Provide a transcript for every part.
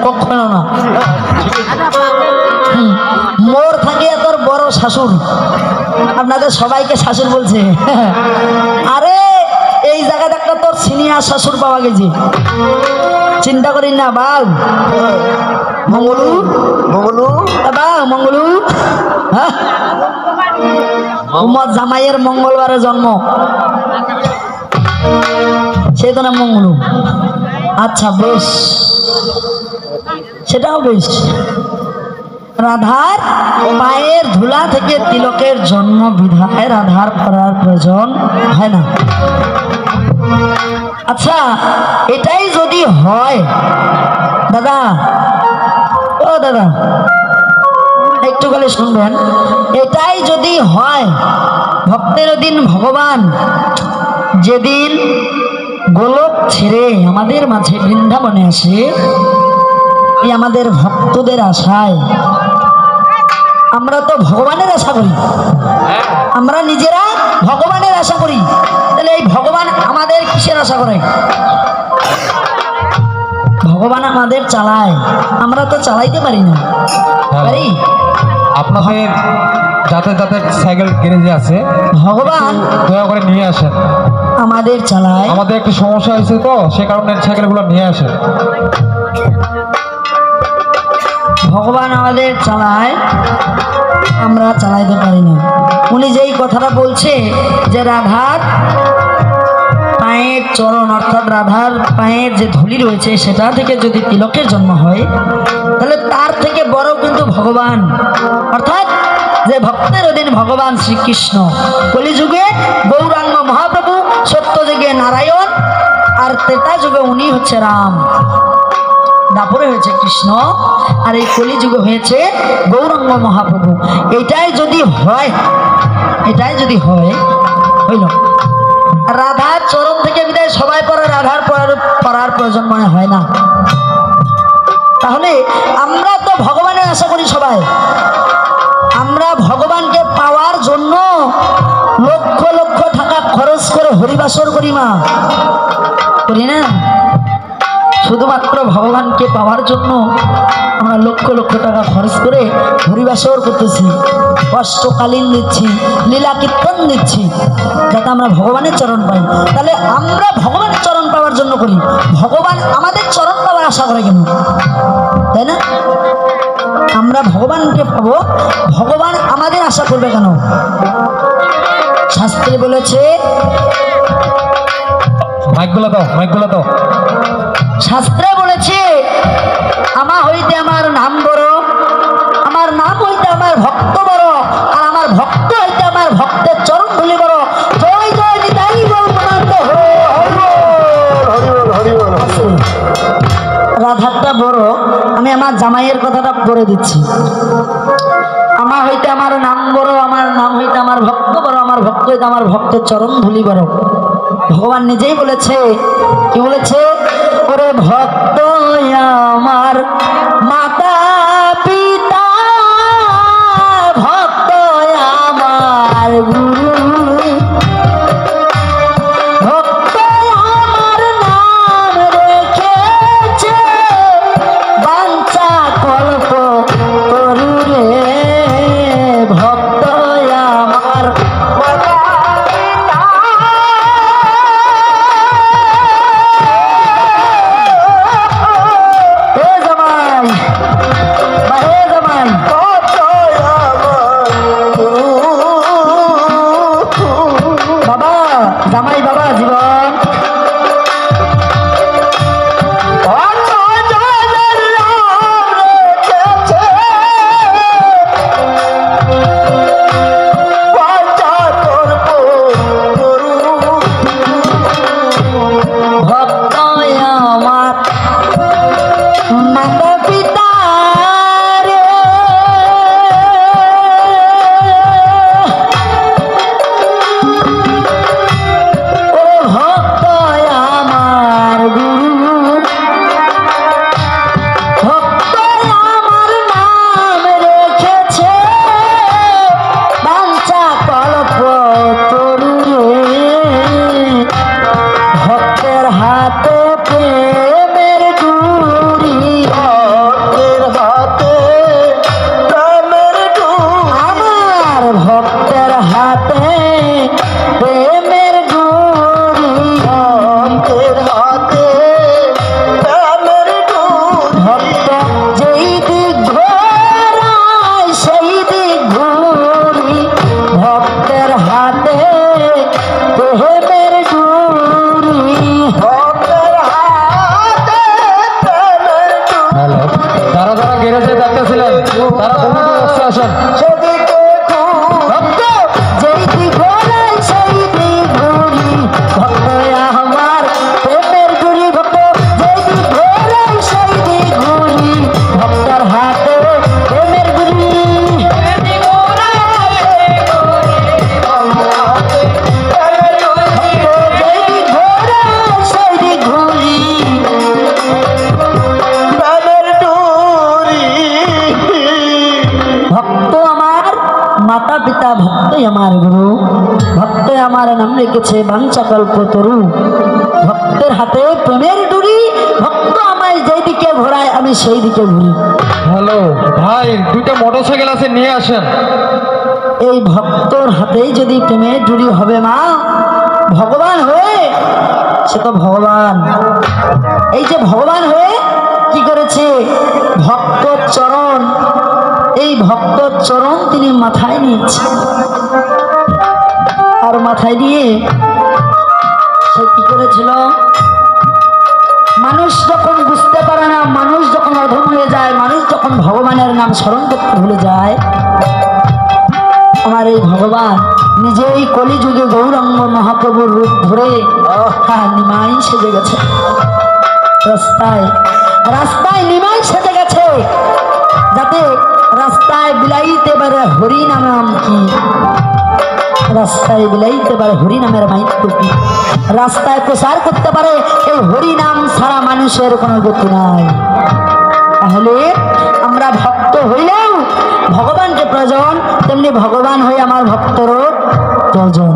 কখনো না। মোর থাকে তোর বড় শাশুর, আপনাদের সবাইকে শাশুর বলছে। আরে এই জায়গাতে একটা তোর সিনিয়র শাশুর পাওয়া গেছে, চিন্তা করি না বাল। মঙ্গলু মঙ্গলু বাল মঙ্গলু, হ্যাঁ উমর জামাইয়ের মঙ্গলবারে জন্ম, সেই তো না মঙ্গলু। আচ্ছা বেশ, সেটাও বেশ। রাধার পায়ের ধুলা থেকে তিলকের জন্ম বিধায় রাধার করার প্রয়োজন হয় না। আচ্ছা এটাই যদি হয় দাদা, ও দাদা একটু খালি শুনবেন, এটাই যদি হয় ভক্তের দিন ভগবান যেদিন গোলক ছেড়ে আমাদের মাঝে বৃন্দাবনে আসে, এই আমাদের ভক্তদের আশায় আমরা তো ভগবানের আশা করি, আমরা নিজেরা ভগবানের আশা করি, তাহলে এই ভগবান আমাদের কিসের আশা করে? ভগবান আমাদের চালায়, আমরা তো চালাইতে পারি না। পারি? আপনাদের যাতে যাতে সাইকেল গ্যারেজে আছে ভগবান দয়া করে নিয়ে আসেন, আমাদের চালায়। আমাদের একটু সমস্যা হয়েছে তো সে কারণে সাইকেলগুলো নিয়ে আসেন। ভগবান আমাদের চালায়, আমরা চালাইতে পারি না। উনি যেই কথাটা বলছে যে রাধার পায়ের চরণ অর্থাৎ রাধার পায়ের যে ধুলি রয়েছে সেটা থেকে যদি তিলকের জন্ম হয়, তাহলে তার থেকে বড় কিন্তু ভগবান, অর্থাৎ যে ভক্তের অধীন ভগবান শ্রীকৃষ্ণ, কলিযুগে গৌরাঙ্গ মহাপ্রভু, সত্য যুগে নারায়ণ, আর ত্রেতা যুগে উনি হচ্ছে রাম, দাপরে হয়েছে কৃষ্ণ, আর এই কলিযুগে হয়েছে গৌরাঙ্গ মহাপ্রভু। এটাই যদি হয়, এটাই যদি হয়, হইল রাধার চরণ থেকে বিদায় সবাই পরে রাধার পড়ার প্রয়োজন মনে হয় না। তাহলে আমরা তো ভগবানের আশা করি সবাই, আমরা ভগবানকে পাওয়ার জন্য লক্ষ লক্ষ টাকা খরচ করে হরিবাসর করি, মা করি না? শুধুমাত্র ভগবানকে পাওয়ার জন্য আমরা লক্ষ লক্ষ টাকা খরচ করে হরিবাসর করতেছি, অষ্টকালীন দিচ্ছি, লীলা কীর্তন দিচ্ছি, যাতে আমরা ভগবানের চরণ পাই। তাহলে আমরা ভগবানের চরণ পাওয়ার জন্য করি, ভগবান আমাদের চরণ পাওয়ার আশা করে কেন? তাই না? আমরা ভগবানকে পাবো, ভগবান আমাদের আশা করবে কেন? শাস্ত্রে বলেছে, মাইকগুলো দাও, মাইকগুলো দাও। শাস্ত্রে বলেছে আমা হইতে আমার নাম বড়, আমার নাম হইতে আমার ভক্ত বড়, আর আমার ভক্ত হইতে আমার ভক্তের চরণ ধুলি বড়। জয় জয় নিতাই গৌরনাথ হো, রাধারটা বড়। আমি আমার জামাইয়ের কথাটা বলে দিচ্ছি, আমা হইতে আমার নাম বড়, আমার নাম হইতে আমার ভক্ত বড়, আমার ভক্ত হইতে আমার ভক্তের চরণ ধুলি বড়। ভগবান নিজেই বলেছে, কি বলেছে? ওরে ভক্ত আমার মাতা পিতা, ভক্ত আমার গুরু, ভক্ত আমার নাম রেখেছে, বাঞ্ছা কল্প করু রে, ভক্ত আমার মাতা পিতা। আসেন। সেদিকে ভক্ত যেই দিক ঘোরাই সেই দিক ঘুরি ভক্ত আমার প্রেমের গুরি ভক্ত যেই দিক ঘোরাই সেই দিক ঘুরি ভক্তর হাতে প্রেমের গুরি মাতা পিতা ভক্তই আমার গুরু ভক্ত আমার নাম রেখেছে বাঞ্ছাকল্প তরু ভক্তের হাতে প্রেমের ডুরি ভক্ত আমায় যেই দিকে ঘোরায় আমি সেই দিকে ঘুরি। হ্যালো ভাই, দুইটা মোটরসাইকেল আছে, নিয়ে আসেন। এই ভক্তর হাতেই যদি প্রেমের ডুরি হবে মা ভগবান হয়ে, সে তো ভগবান। এই যে ভগবান হয়ে কি করেছে, ভক্ত চরণ, এই ভক্ত চরণ তিনি মাথায় নিয়েছে আর মাথায় দিয়ে সে কি করেছিল, মানুষ যখন বুঝতে পারে না, মানুষ যখন অধম হয়ে যায়, মানুষ যখন ভগবানের নাম স্মরণ করতে ভুলে যায়, আমার এই ভগবান নিজেই কলিযুগে গৌরাঙ্গ মহাপ্রভুর রূপ ধরে নিমাই সেজে গেছে, রাস্তায় রাস্তায় নিমাই সেজে গেছে, যাতে রাস্তায় বিলাইতে পারে হরি নাম কি, রাস্তায় বিলাইতে পারে হরি নামের মাইত্য কি, রাস্তায় প্রচার করতে পারে এই হরি নাম ছাড়া মানুষের কোনো গতি নাই। তাহলে আমরা ভক্ত হইলেও ভগবানকে প্রয়োজন, তেমনি ভগবান হয়ে আমার ভক্তরও প্রয়োজন।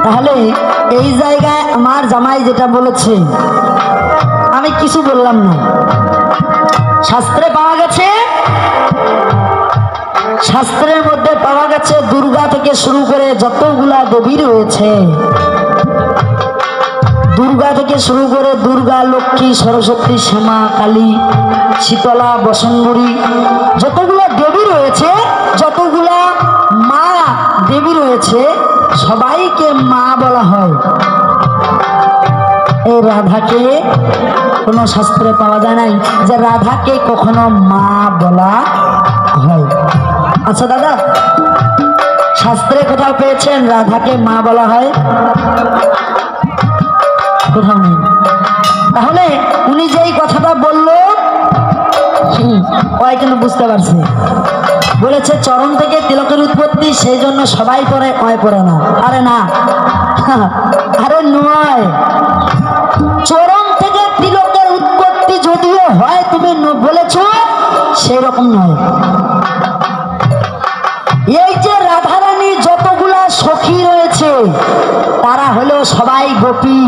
তাহলে এই জায়গায় আমার জামাই যেটা বলেছে আমি কিছু বললাম না, শাস্ত্রে পাওয়া গেছে, শাস্ত্রের মধ্যে পাওয়া গেছে দুর্গা থেকে শুরু করে যতগুলা দেবী রয়েছে, দুর্গা থেকে শুরু করে দুর্গা, লক্ষ্মী, সরস্বতী, শ্যামা, কালী, শীতলা, বসন্তী, যতগুলা দেবী রয়েছে, যতগুলা মা দেবী রয়েছে, সবাইকে মা বলা হয়। এই রাধাকে কোনো শাস্ত্রে পাওয়া যায় নাই যে রাধাকে কখনো মা বলা হয়। আচ্ছা দাদা, শাস্ত্রে কোথাও পেয়েছেন রাধাকে মা বলা হয়? কোথাও নেই। তাহলে উনি যেই কথাটা বললো ওই কিন্তু বুঝতে পারছে, বলেছে চরণ থেকে তিলকের উৎপত্তি, সেই জন্য সবাই পরে অয় পড়ে না। আরে না, আরে নয়, চরণ থেকে তিলকের উৎপত্তি যদিও হয় তুমি বলেছ, সেই রকম নয়। এই যে রাধারানী যতগুলা সখী রয়েছে তারা হলো সবাই গোপী,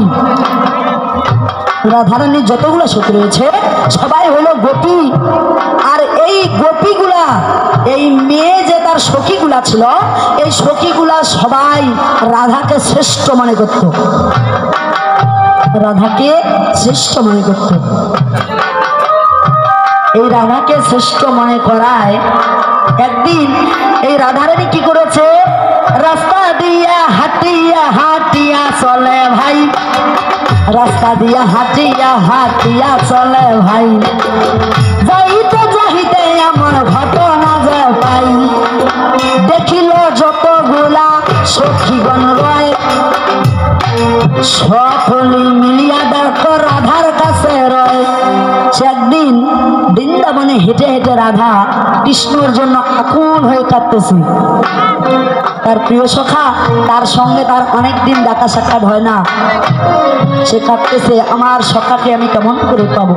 রাধারানী যতগুলো সখী রয়েছে সবাই হলো গোপী। আর এই গোপীগুলা, এই মেয়ে যে তার সখীগুলা ছিল, এই সখীগুলা সবাই রাধাকে শ্রেষ্ঠ মনে করত, রাধাকে শ্রেষ্ঠ মনে করত। এই রাধাকে শ্রেষ্ঠ মনে করায় একদিন এই রাধারানী কি করেছে, রাস্তা দিয়া হাটিয়া হাটিয়া চলে ভাই, রাস্তা দিয়া হাটিয়া হাটিয়া চলে ভাই, যাইতে যাইতে আমার ঘটনা যে পাই, দেখিল যতগুলা সখীগণ রয়, সকলে মিলিয়া দেখো রাধার কাছে রয়। সে একদিন বৃন্দাবনে হেঁটে হেঁটে রাধা কৃষ্ণর জন্য আকুল হয়ে কাঁদতেছে, তার প্রিয় সখা, তার সঙ্গে তার অনেকদিন দেখা সাক্ষাৎ হয় না, সে কাঁদতেছে আমার সখাকে আমি কেমন করে পাবো।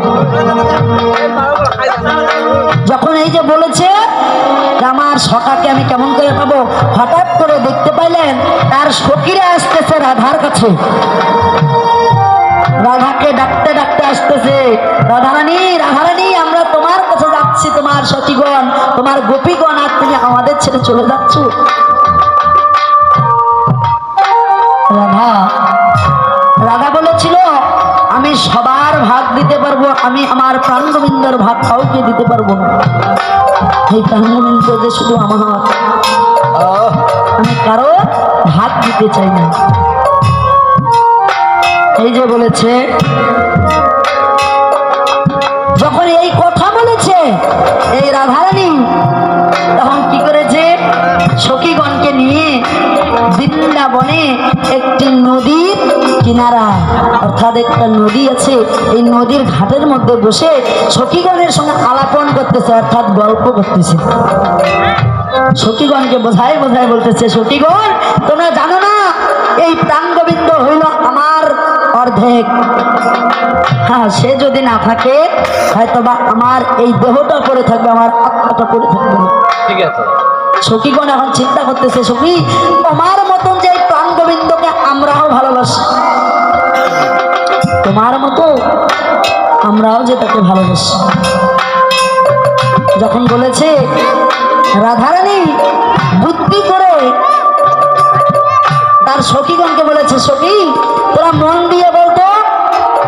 যখন এই যে বলেছে আমার সখাকে আমি কেমন করে পাবো, হঠাৎ করে দেখতে পাইলেন তার সখীরা আসতেছে রাধার কাছে, রাধাকে ডাকতে ডাকতে আসতেছে, রাধারানী রাধারানী আমরা তোমার কাছে যাচ্ছি, তোমার সখীগণ, তোমার গোপীগণ, আর তুমি আমাদের ছেড়ে চলে যাচ্ছ। রাধা রাধা বলেছিল আমি সবার ভাগ দিতে পারবো, আমি আমার প্রাণ গোবিন্দর ভাগ কাউকে দিতে পারবো না, এই প্রাণ গোবিন্দ যে শুধু আমার, আমি কারো ভাগ দিতে চাই না। এই যে বলেছে, যখন এই কথা বলেছে কিনারা অর্থাৎ একটা নদী আছে, এই নদীর ঘাটের মধ্যে বসে সখীগণের সঙ্গে আলাপন করতেছে, অর্থাৎ গল্প করতেছে। সখীগণকে বোঝায় বোঝায় বলতেছে, সখীগণ তোমরা জানো না এই প্রাণ গোবিন্দ হইল আমার অর্ধেক। হ্যাঁ, সে যদি না থাকে হয়তো বা আমার এই দেহটা পড়ে থাকবে, আমার আত্মাটা পড়ে থাকবে না। ঠিক আছে। সখীগণ এখন চিন্তা করতেছে, সখী তোমার মতন যে প্রাণ গোবিন্দকে আমরাও ভালোবাসি, তোমার মতো আমরাও যে তাকে ভালোবাসি। যখন বলেছে রাধারানী বুদ্ধি করে তার সখীগণকে বলেছে, সখী তোরা মন দিয়ে বলতো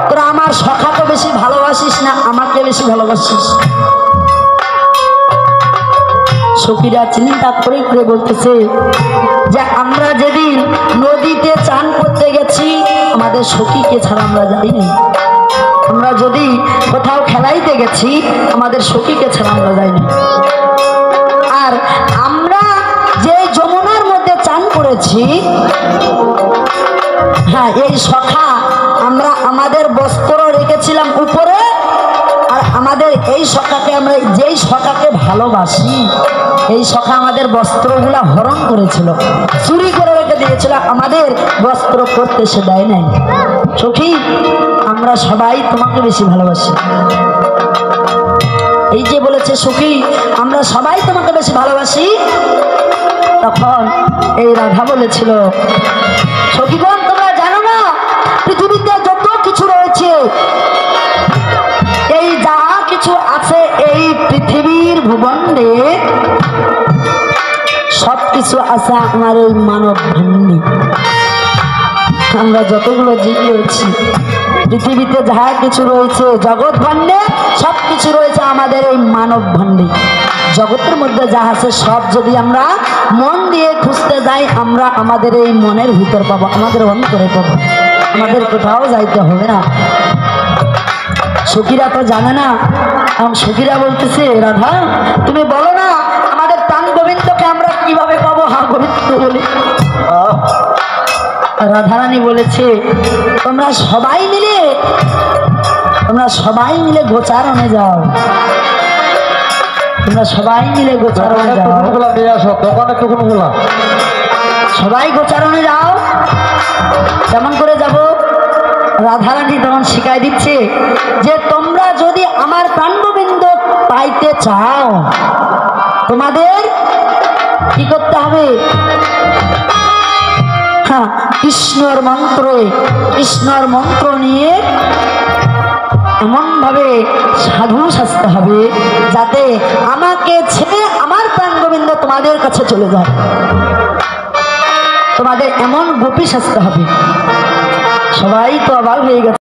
তোরা আমার সখাকে বেশি ভালোবাসিস না আমাকে বেশি ভালোবাসিস? সখীরা চিন্তা করে করে বলতেছে যে আমরা যেদিন নদীতে চান করতে গেছি আমাদের সখীকে ছাড়া আমরা যাইনি, আমরা যদি কোথাও খেলাইতে গেছি আমাদের সখীকে ছাড়া আমরা যাইনি, আর আমরা যে যমুনার মধ্যে চান করেছি, হ্যাঁ এই সখা আমরা আমাদের বস্ত্র রেখেছিলাম উপরে, আর আমাদের এই সখাকে আমরা যেই সখাকে ভালোবাসি এই সখা আমাদের বস্ত্রগুলা হরণ করেছিল, চুরি করে রেখে দিয়েছিল, আমাদের বস্ত্র করতে সে দেয় নাই। সখী আমরা সবাই তোমাকে বেশি ভালোবাসি। এই যে বলেছে সখী আমরা সবাই তোমাকে বেশি ভালোবাসি, তখন এই রাধা বলেছিল, সখীগণ তোমরা জানো না পৃথিবীতে যত কিছু রয়েছে, এই যা কিছু আছে এই পৃথিবীর ভুবনে সব কিছু আছে আমার এই মানব ভান্ডি। আমরা যতগুলো জীব রয়েছি পৃথিবীতে যা কিছু রয়েছে জগৎ ভান্ডে সব কিছু রয়েছে আমাদের এই মানব ভান্ডে। জগতের মধ্যে যা আছে সব যদি আমরা মন দিয়ে খুঁজতে যাই আমরা আমাদের এই মনের ভিতর পাবো, আমাদের অন্তরে পাবো, আমাদের কোথাও যাইতে হবে না। সখীরা তো জানে না, এবং সখীরা বলতেছে রাধা তুমি বলো না আমাদের প্রাণ গোবিন্দকে আমরা কিভাবে পাবো? হ্যাঁ গোবিন্দ বলে। রাধারানী বলেছে তোমরা সবাই মিলে গোচারণে যাও, তোমরা সবাই মিলে গোচারণে যাও, সবাই গোচারণে যাও। কেমন করে যাব? রাধারানী তখন শিখাই দিচ্ছে যে তোমরা যদি আমার প্রাণ গোবিন্দ পাইতে চাও তোমাদের কি করতে হবে? হ্যাঁ, কৃষ্ণর মন্ত্র নিয়ে এমন ভাবে সাধু সাজতে হবে যাতে আমাকে ছেড়ে আমার প্রাণ গোবিন্দ তোমাদের কাছে চলে যায়, তোমাদের এমন গোপী সাজতে হবে। সবাই তো অবাক হয়ে গেছে।